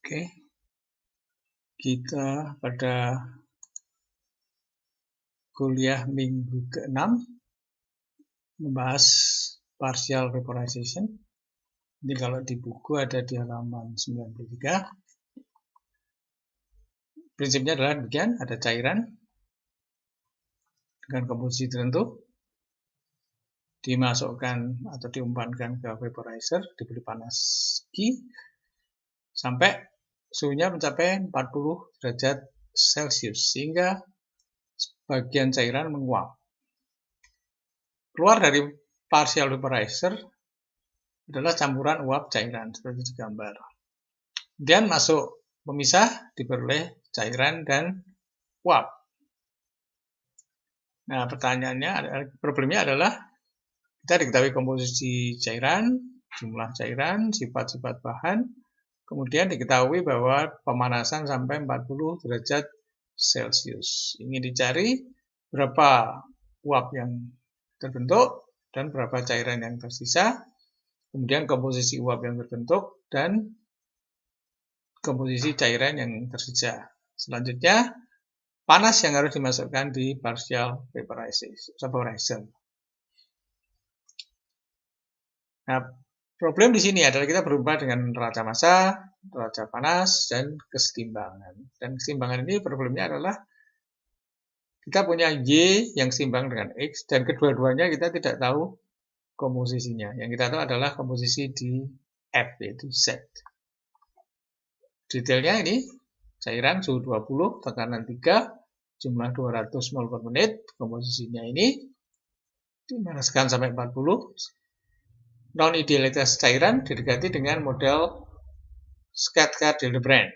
Oke, kita pada kuliah minggu ke-6 membahas partial vaporization. Ini kalau di buku ada di halaman 93. Prinsipnya adalah demikian, ada cairan dengan komposisi tertentu dimasukkan atau diumpankan ke vaporizer, diberi panas tinggi sampai suhunya mencapai 40 derajat Celcius sehingga bagian cairan menguap. Keluar dari partial vaporizer adalah campuran uap cairan seperti di gambar. Kemudian masuk pemisah diperoleh cairan dan uap. Nah, pertanyaannya, problemnya adalah kita diketahui komposisi cairan, jumlah cairan, sifat-sifat bahan, kemudian diketahui bahwa pemanasan sampai 40 derajat Celcius. Ingin dicari berapa uap yang terbentuk dan berapa cairan yang tersisa, kemudian komposisi uap yang terbentuk dan komposisi cairan yang tersisa. Selanjutnya, panas yang harus dimasukkan di partial vaporizer. Nah, problem di sini adalah kita berubah dengan neraca massa, neraca panas, dan kesetimbangan. Dan kesetimbangan ini problemnya adalah kita punya Y yang seimbang dengan X, dan kedua-duanya kita tidak tahu komposisinya. Yang kita tahu adalah komposisi di F, yaitu Z. Detailnya ini, cairan suhu 20, tekanan 3, jumlah 200 mol per menit, komposisinya ini, dipanaskan sampai 40. Non-idealitas cairan didekati dengan model Schwatka-Hildebrand.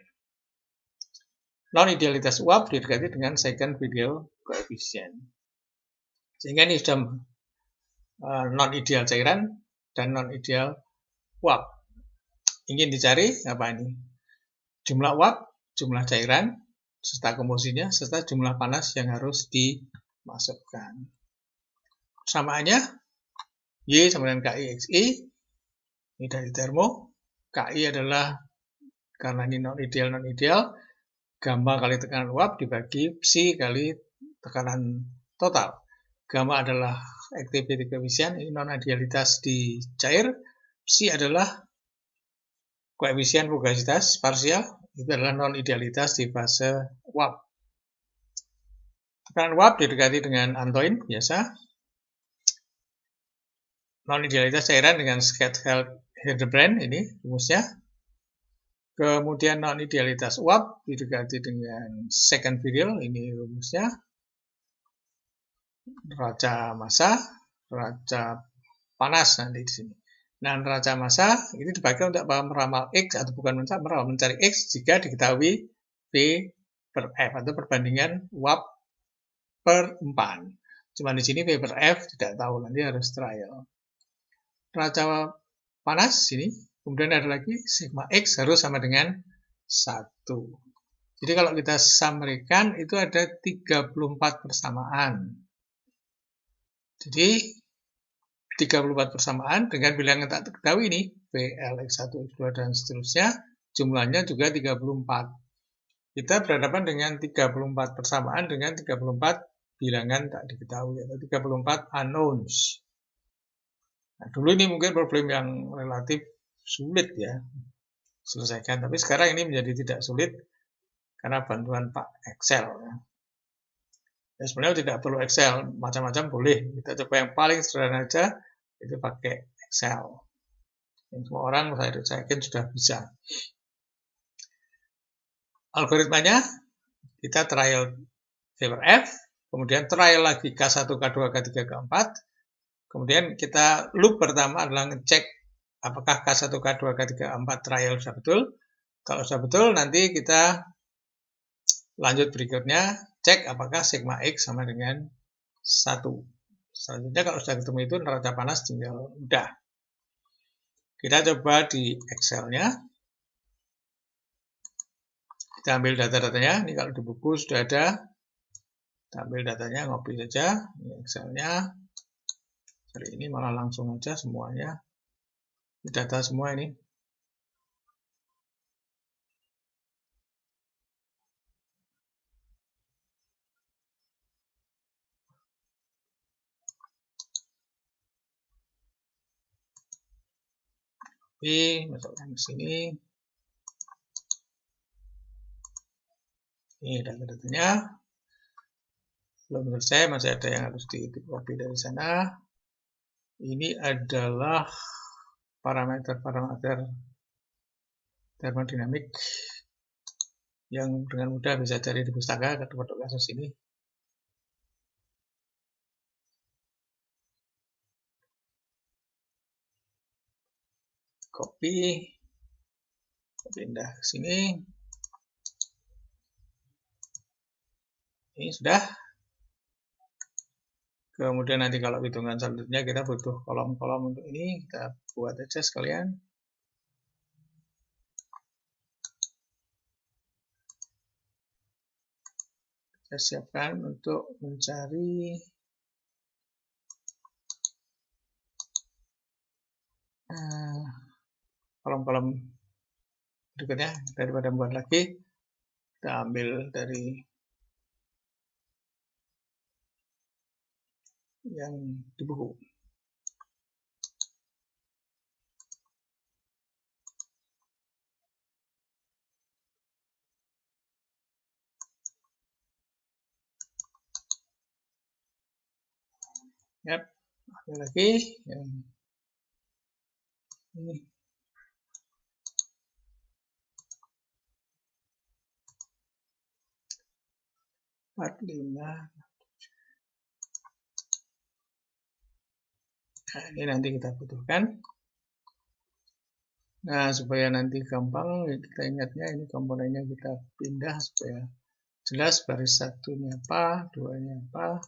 Non-idealitas uap didekati dengan second virial coefficient. Sehingga ini sudah non-ideal cairan dan non-ideal uap. Ingin dicari apa ini? Jumlah uap, jumlah cairan, serta komposisinya, serta jumlah panas yang harus dimasukkan. Persamaannya Y sama dengan KI XI. Ini dari termo. KI adalah, karena ini non-ideal, gamma kali tekanan uap dibagi psi kali tekanan total. Gamma adalah activity coefficient, ini non-idealitas di cair. Psi adalah koefisien fugasitas parsial, itu adalah non-idealitas di fase uap. Tekanan uap didekati dengan Antoine, biasa. Non-idealitas cairan dengan Schwatka-Hildebrand, ini rumusnya. Kemudian non-idealitas uap didekati dengan second virial, ini rumusnya. Neraca massa, neraca panas nanti di sini. Nah, neraca massa ini dipakai untuk meramal X atau bukan meramal, mencari X jika diketahui V per F atau perbandingan uap per empan. Cuma di sini V per F tidak tahu, nanti harus trial. Neraca panas ini, kemudian ada lagi sigma X harus sama dengan 1. Jadi kalau kita summary-kan itu ada 34 persamaan. Jadi 34 persamaan dengan bilangan tak diketahui ini, VL, X1, X2, dan seterusnya, jumlahnya juga 34. Kita berhadapan dengan 34 persamaan dengan 34 bilangan tak diketahui, atau 34 unknowns. Nah, dulu ini mungkin problem yang relatif sulit ya, selesaikan. Tapi sekarang ini menjadi tidak sulit, karena bantuan Pak Excel. Ya, sebenarnya tidak perlu Excel, macam-macam boleh. Kita coba yang paling sederhana aja, itu pakai Excel. Yang semua orang saya yakin sudah bisa. Algoritmanya, kita trial V per F, kemudian trial lagi K1, K2, K3, K4. Kemudian kita loop pertama adalah ngecek apakah K1, K2, K3, K4 trial sudah betul. Kalau sudah betul, nanti kita lanjut berikutnya, cek apakah sigma X sama dengan 1. Selanjutnya kalau sudah ketemu itu, neraca panas tinggal udah. Kita coba di Excel-nya. Kita ambil data-datanya. Ini kalau di buku sudah ada. Kita ambil datanya, ngopi saja. Ini Excel-nya. Hari ini malah langsung aja semuanya. Ini data semua ini. masukkan ke sini. Ini data-datanya. Belum selesai, masih ada yang harus di copy dari sana. Ini adalah parameter-parameter termodinamik yang dengan mudah bisa cari di pustaka untuk kasus ini. Copy, pindah ke sini. Ini sudah. Kemudian nanti kalau hitungan selanjutnya kita butuh kolom-kolom untuk ini, kita buat aja sekalian. Kita siapkan untuk mencari kolom-kolom berikutnya. Daripada membuat lagi, kita ambil dari yang di buku. Yap, ambil lagi yang ini. Nah, ini nanti kita butuhkan. Nah, supaya nanti gampang kita ingatnya, ini komponennya kita pindah supaya jelas baris satunya apa, duanya apa.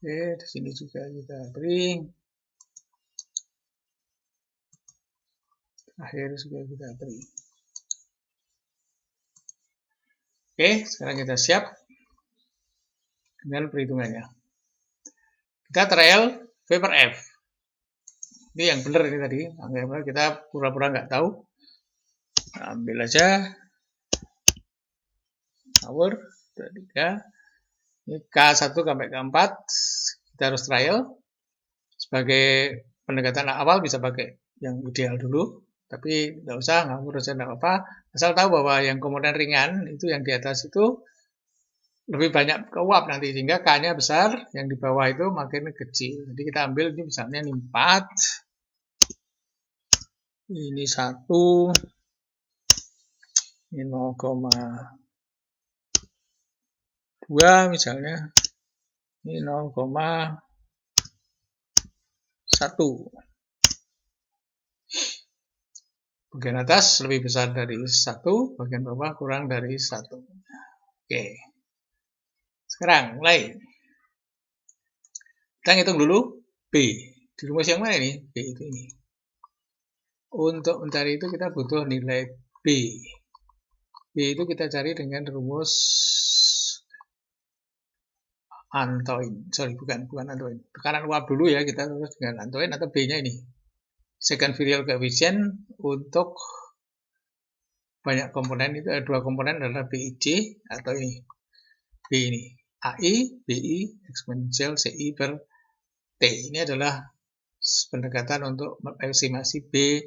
Oke, di sini juga kita beri. Akhir juga kita beri. Oke, sekarang kita siap dengan perhitungannya. Kita trial V per F. Ini yang benar ini tadi. Anggaplah kita pura-pura nggak tahu. Ambil aja power 3. Ini K1 sampai K4. Kita harus trial. Sebagai pendekatan awal bisa pakai yang ideal dulu. Tapi nggak usah, ngawur aja nggak apa-apa. Asal tahu bahwa yang komponen ringan itu yang di atas itu lebih banyak ke uap nanti, sehingga K-nya besar, yang di bawah itu makin kecil. Jadi kita ambil ini misalnya ini 4, ini 1, ini 0,2 misalnya, ini 0,1. Bagian atas lebih besar dari 1, bagian bawah kurang dari 1. Oke. Sekarang mulai. Kita hitung dulu B. Di rumus yang mana ini? B itu ini. Untuk mencari itu kita butuh nilai B. B itu kita cari dengan rumus Antoine. Sorry, bukan Antoine. Tekanan uap dulu ya, kita terus dengan Antoine atau B-nya ini. Second virial coefficient untuk banyak komponen itu ada 2 komponen adalah BIC atau ini. B ini. AI, BI, eksponensial CI per T. Ini adalah pendekatan untuk estimasi B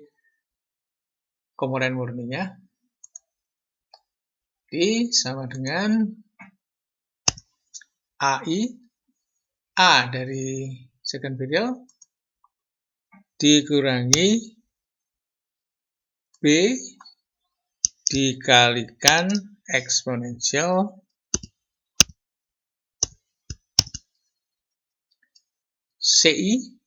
komponen murninya. Jadi sama dengan AI, A dari second virial dikurangi B dikalikan eksponensial CI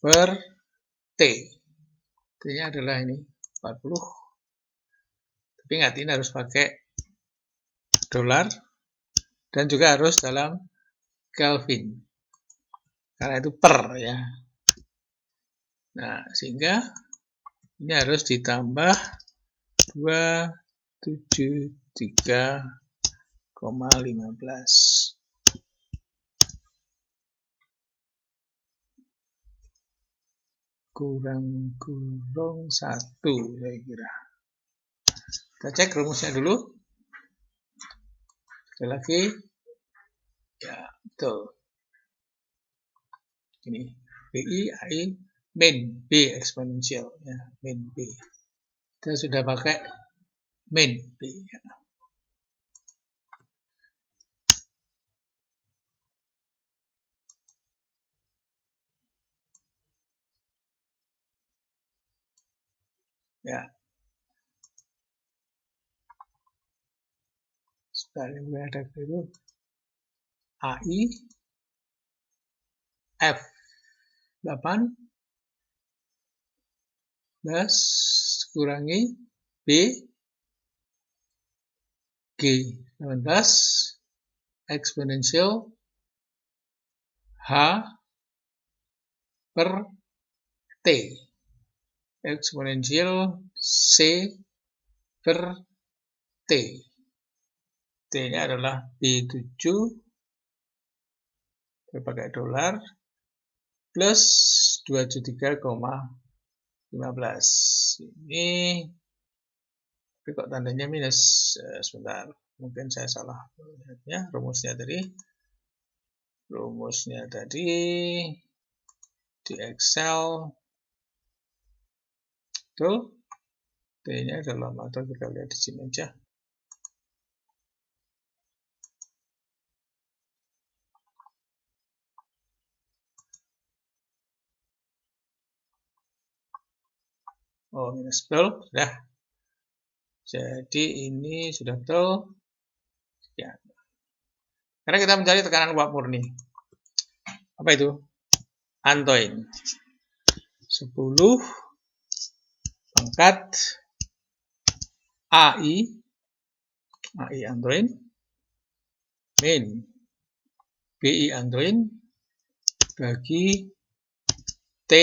per T. T-nya adalah ini 40. Tapi ingat ini harus pakai dolar dan juga harus dalam Kelvin. Karena itu per ya. Nah, sehingga ini harus ditambah 273,15. Kurang 1 saya kira. Kita cek rumusnya dulu. Ada lagi, ya betul. Ini BI, AI, min B eksponensial, ya min B. Kita sudah pakai min B. Ya. Sekarang ada itu AI F 8 plus kurangi B G 18 eksponensial H per T eksponensial C per T. T-nya adalah B7 pakai dolar plus 23,15. Ini tapi kok tandanya minus, sebentar, mungkin saya salah ya, rumusnya tadi di Excel tuh T-nya dalam atau kita lihat di sini aja. Oh, minus betul, sudah. Jadi ini sudah betul. Ya. Karena kita mencari tekanan uap murni. Apa itu? Antoin. 10 pangkat AI Antoin min BI Antoin bagi T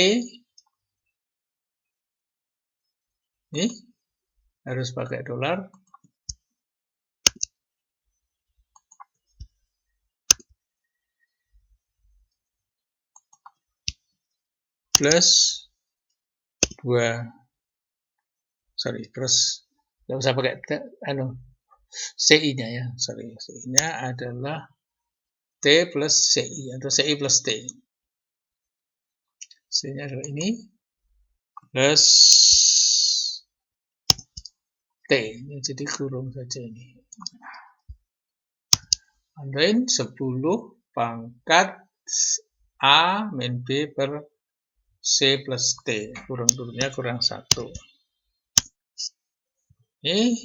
ini harus pakai dolar plus 2 terus nggak usah pakai CI-nya ya, CI-nya adalah T plus CI atau CI plus T. C-nya adalah ini plus T, ini jadi kurung saja ini. Antoin 10 pangkat A min B per C plus T, kurang-kurangnya kurang 1. Ini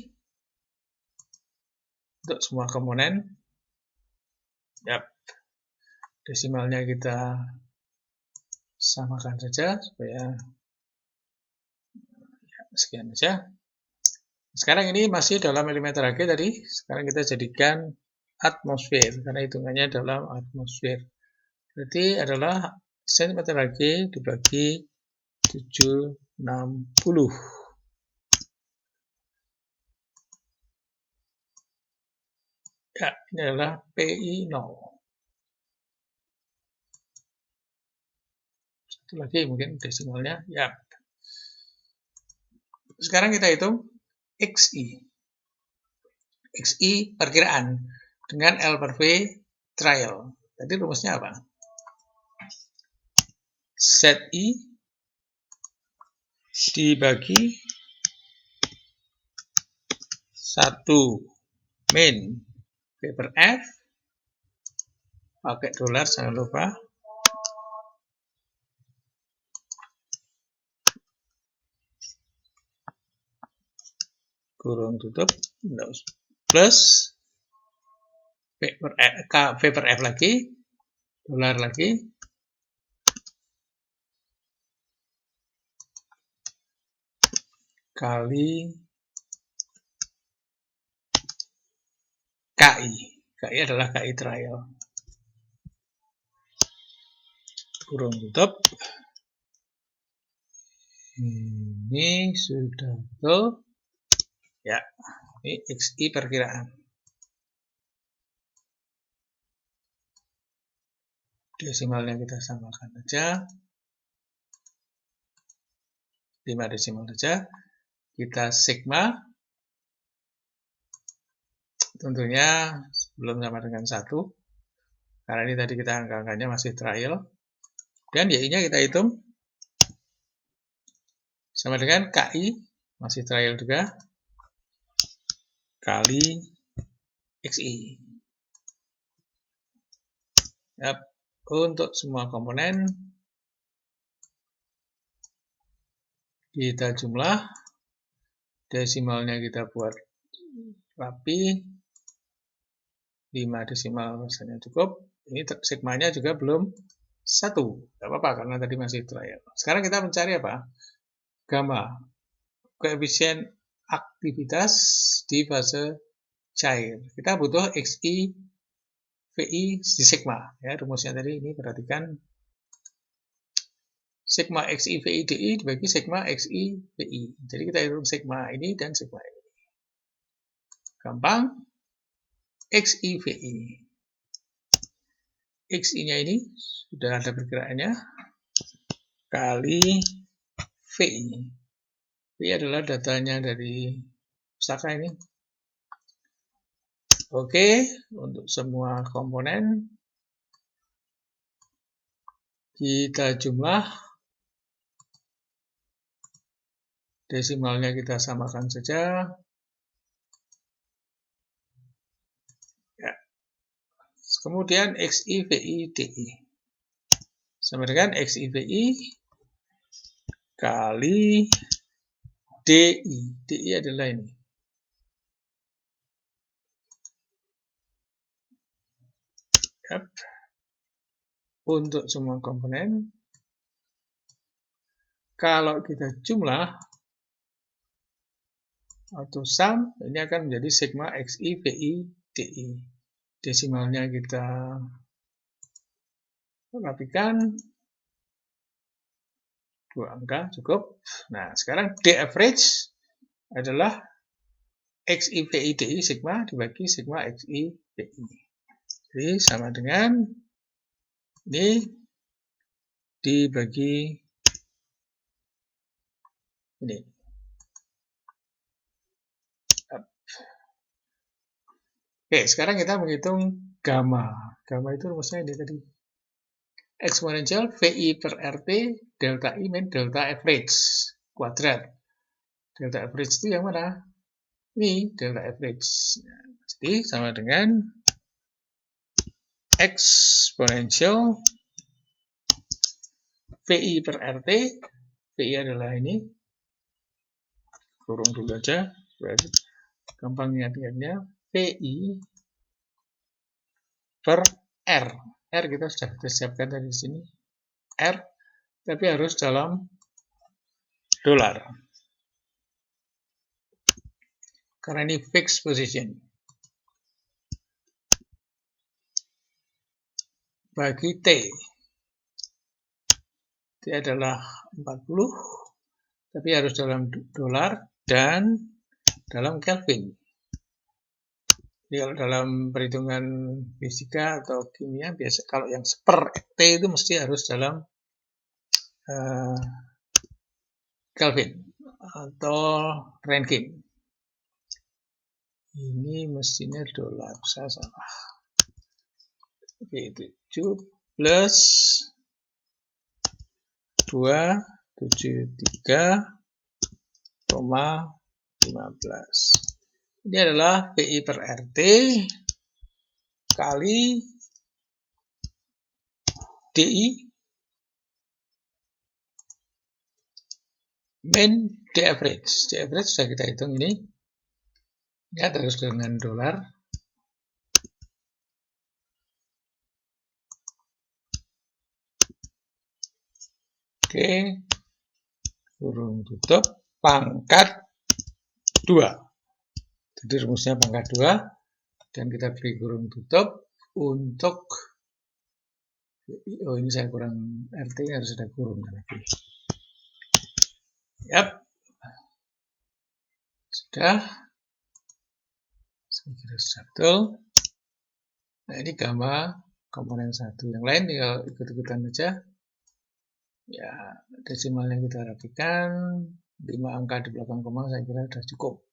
untuk semua komponen. Yap. Desimalnya kita samakan saja supaya ya, sekian saja. Sekarang ini masih dalam milimeter Hg tadi. Sekarang kita jadikan atmosfer karena hitungannya dalam atmosfer. Berarti adalah cm Hg dibagi 760. Ya, ini adalah PI 0. Satu lagi mungkin desimalnya. Ya. Sekarang kita hitung XI. XI perkiraan dengan L per V trial. Tadi rumusnya apa? ZI dibagi 1 min V per F pakai dolar jangan lupa kurung tutup plus V per F lagi dolar lagi kali KI. KI adalah KI trial. Kurung tutup. Ini sudah betul. Ya, ini XI perkiraan. Desimalnya kita samakan saja. 5 desimal saja. Kita sigma. Tentunya belum sama dengan 1. Karena ini tadi kita angka-angkanya masih trial. Dan Y-nya kita hitung sama dengan KI, masih trial juga, kali XI. Yap. Untuk semua komponen, kita jumlah, desimalnya kita buat rapi, 5 desimal rasanya cukup. Ini sigmanya juga belum 1. Tidak apa-apa karena tadi masih trial. Sekarang kita mencari apa? Gamma, koefisien aktivitas di fase cair. Kita butuh XI, VI di sigma. Ya, rumusnya tadi ini perhatikan. Sigma XI, VI, DI dibagi sigma XI, VI. Jadi kita hitung sigma ini dan sigma ini. Gampang. XI, VI. XI-nya ini sudah ada perkiraannya. Kali VI. VI adalah datanya dari pustaka ini. Oke, untuk semua komponen kita jumlah, desimalnya kita samakan saja. Ya. Kemudian XI, VI, DI. Sama dengan XI, VI kali DI. DI adalah ini. Yap. Untuk semua komponen, kalau kita jumlah atau sum, ini akan menjadi sigma XI, VI, DI. Desimalnya kita rapikan, 2 angka cukup. Nah, sekarang D average adalah XI, VI, DI sigma dibagi sigma XI, VI. Jadi sama dengan ini dibagi ini. Oke, sekarang kita menghitung gamma. Gamma itu rumusnya ini tadi. Eksponensial VI per RT delta I min delta average kuadrat. Delta average itu yang mana? Ini delta average. Jadi sama dengan eksponensial VI per RT. VI adalah ini. Kurung dulu aja. Gampang ingat-ingatnya. VI per R. R kita sudah siapkan dari sini. R, tapi harus dalam dolar. Karena ini fixed position. Bagi T. T adalah 40, tapi harus dalam dolar dan dalam Kelvin. Jadi kalau dalam perhitungan fisika atau kimia, biasa kalau yang per T itu mesti harus dalam Kelvin atau Rankine. Ini mestinya dolar, saya salah. Oke, 7 plus 273,15. Ini adalah VI per RT kali DI min D average. D average sudah kita hitung ini. Ya, terus dengan dolar. Oke. Kurung tutup pangkat 2. Jadi rumusnya pangkat 2. Dan kita beri kurung tutup untuk, oh ini saya kurang RT, harus ada kurung lagi. Yap. Sudah. Saya kira sudah betul. Nah, ini gamma komponen 1. Yang lain tinggal ikut-ikutan saja. Ya, desimalnya kita rapikan. 5 angka di belakang koma saya kira sudah cukup.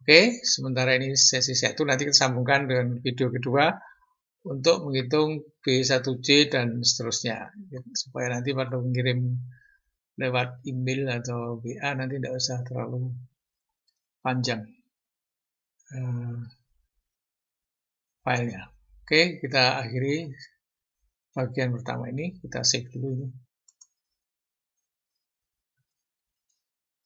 Oke, sementara ini sesi 1, nanti kita sambungkan dengan video kedua untuk menghitung B1J dan seterusnya. Supaya nanti pada mengirim lewat email atau WA nanti tidak usah terlalu panjang filenya. Oke, kita akhiri bagian pertama ini, kita save dulu ini.